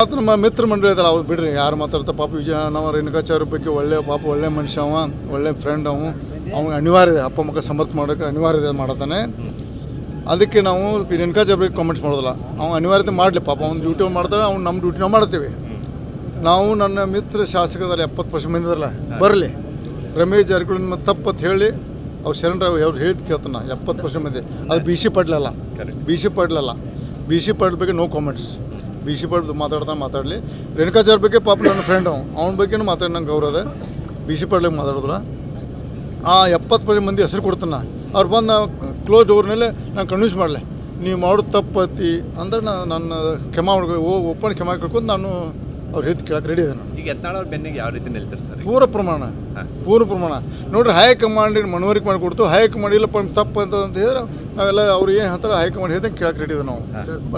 ಮತ್ತು ನಮ್ಮ ಮಿತ್ರ ಮಂಡಳಿ ಇದ್ದಲ್ಲ ಅವ್ರು ಬಿಡ್ರಿ ಯಾರು ಮಾತಾಡ್ತಾರೆ ಪಾಪ ನಾವು ರೇಣುಕಾಚಾರ್ಯ ಬಗ್ಗೆ ಒಳ್ಳೆ ಮನುಷ್ಯ ಒಳ್ಳೆ ಫ್ರೆಂಡ್ ಅವ್ನು ಅನಿವಾರ್ಯ ಇದೆ ಅಪ್ಪ ಮಕ್ಕ ಸಮರ್ಥ ಮಾಡೋಕ್ಕೆ ಅನಿವಾರ್ಯ ಇದೆ ಮಾಡತಾನೆ. ಅದಕ್ಕೆ ನಾವು ರೇಣುಕಾಚಾರ್ಯ ಬಗ್ಗೆ ಕಾಮೆಂಟ್ಸ್ ಮಾಡೋದಿಲ್ಲ. ಅವ್ನು ಅನಿವಾರ್ಯತೆ ಮಾಡಲಿ ಪಾಪ ಅವ್ನು ಡ್ಯೂಟಿ ಮಾಡ್ತಾರೆ, ಅವ್ನು ನಮ್ಮ ಡ್ಯೂಟಿ ನಾವು ಮಾಡ್ತೀವಿ. ನಾವು ನನ್ನ ಮಿತ್ರ ಶಾಸಕದಲ್ಲಿ 70% ಮಂದಿ ಇದಾರಲ್ಲ ಬರಲಿ, ರಮೇಶ್ ಜಾರಕಿಹೊಳಿ ನಿಮ್ಮ ತಪ್ಪತ್ತು ಹೇಳಿ ಅವ್ರು ಶರಣರಾವ್ ಅವ್ರು ಹೇಳಿದ್ದು ಕೇಳ್ತಾನೆ. 70% ಮಂದಿ ಅದು ಬಿ ಸಿ ಪಾಟೀಲ್ ಬಗ್ಗೆ no comments. B C Patil ಮಾತಾಡಲಿ. ರೇಣುಕಾಚಾರ್ಯ ಬಗ್ಗೆ ಪಾಪ ನನ್ನ ಫ್ರೆಂಡ್ ಅವನ ಬಗ್ಗೆನೂ ಮಾತಾಡಿ ನಂಗೆ ಗೌರವ ಇದೆ. ಬಿ ಸಿ ಪಾಟೀಲ್ಗೆ ಮಾತಾಡಿದ್ರ ಆ 70% ಮಂದಿ ಹೆಸರು ಕೊಡ್ತಾನೆ. ಅವ್ರು ಬಂದು ಕ್ಲೋಸ್ ಅವ್ರನ್ನೆಲ್ಲ ನಾನು ಕನ್ವಿನ್ಸ್ ಮಾಡಲಿ ನೀವು ಮಾಡೋದು ತಪ್ಪತಿ ಅಂದ್ರೆ ನನ್ನ ಕ್ಷಮಾ ಓಪನ್ ಕ್ಷಮಾ ಕೇಳ್ಕೊಂಡು ನಾನು ಅವ್ರು ಹೇಳಿದ್ದು ಕೇಳಕ್ಕೆ ರೆಡಿ ಇದೆ. ನಾನು ಈಗ ಯತ್ನಾಳ್ ಅವ್ರ ಬೆನ್ನಿಗೆ ಯಾವ ರೀತಿ ನಿಲ್ತಾರೆ ಸರ್? ಪೂರ್ಣ ಪ್ರಮಾಣ ನೋಡಿರಿ. ಹೈಕಮಾಂಡ್ ಮನವರಿಕೆ ಮಾಡಿಕೊಡ್ತು. ಹೈಕಮಾಂಡ್ ಇಲ್ಲಪ್ಪ ತಪ್ಪು ಅಂತ ಹೇಳಿದ್ರೆ ನಾವೆಲ್ಲ ಅವ್ರು ಏನು ಹೇಳ್ತಾರೆ ಹೈಕಮಾಂಡ್ ಹೇಳ್ದಂಗೆ ಕೇಳಕ್ಕೆ ರೆಡಿ ಇದೆ.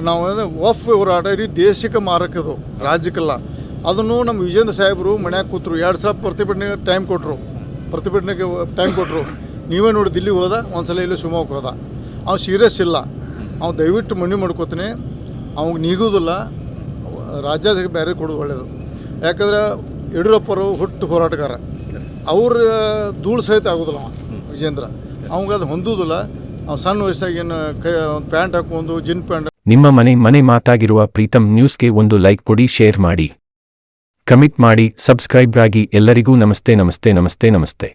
ನಾವು ವಫ್ ಹೋರಾಟ ಇಡೀ ದೇಶಕ್ಕೆ ಮಾರಕದು, ರಾಜ್ಯಕ್ಕಲ್ಲ. ಅದನ್ನು ನಮ್ಮ ವಿಜೇಂದ್ರ ಸಾಹೇಬರು ಮನ್ಯಾಗ ಕೂತರು. 2 ಸಲ ಪ್ರತಿಭಟನೆಗೆ ಟೈಮ್ ಕೊಟ್ಟರು. ನೀವೇ ನೋಡಿ ದಿಲ್ಲಿಗೆ ಹೋದ, ಒಂದ್ಸಲ ಇಲ್ಲಿ ಶಿವಮೊಗ್ಗ ಹೋದ. ಅವ್ನು ಸೀರಿಯಸ್ ಇಲ್ಲ. ಅವ್ನು ದಯವಿಟ್ಟು ಮಣ್ಣಿ ಮಾಡ್ಕೋತೀನಿ. ಅವ್ನಿಗೆ ನೀಗೋದಿಲ್ಲ. ರಾಜ್ಯದಾಗ ಬೇರೆ ಕೊಡೋದು ಒಳ್ಳೆಯದು. ಯಾಕಂದ್ರೆ ಯಡಿಯೂರಪ್ಪರು ಹುಟ್ಟು ಹೋರಾಟಗಾರ, ಅವ್ರ ಧೂಳು ಸಹಿತ ಆಗೋದಿಲ್ಲ ವಿಜೇಂದ್ರ. ಅವಂಗೆ ಅದು ಹೊಂದೋದಿಲ್ಲ. ಅವ್ನು ಸಣ್ಣ ವಯಸ್ಸಾಗಿ ಏನು ಪ್ಯಾಂಟ್ ಹಾಕೊಂಡು ಜಿನ್ ಪ್ಯಾಂಟ್. ನಿಮ್ಮ ಮನೆ ಮಾತಾಗಿರುವ ಪ್ರೀತಮ್ ನ್ಯೂಸ್ಗೆ ಒಂದು ಲೈಕ್ ಕೊಡಿ, ಶೇರ್ ಮಾಡಿ, ಕಮೆಂಟ್ ಮಾಡಿ, ಸಬ್ಸ್ಕ್ರೈಬ್ ಆಗಿ. ಎಲ್ಲರಿಗೂ ನಮಸ್ತೆ.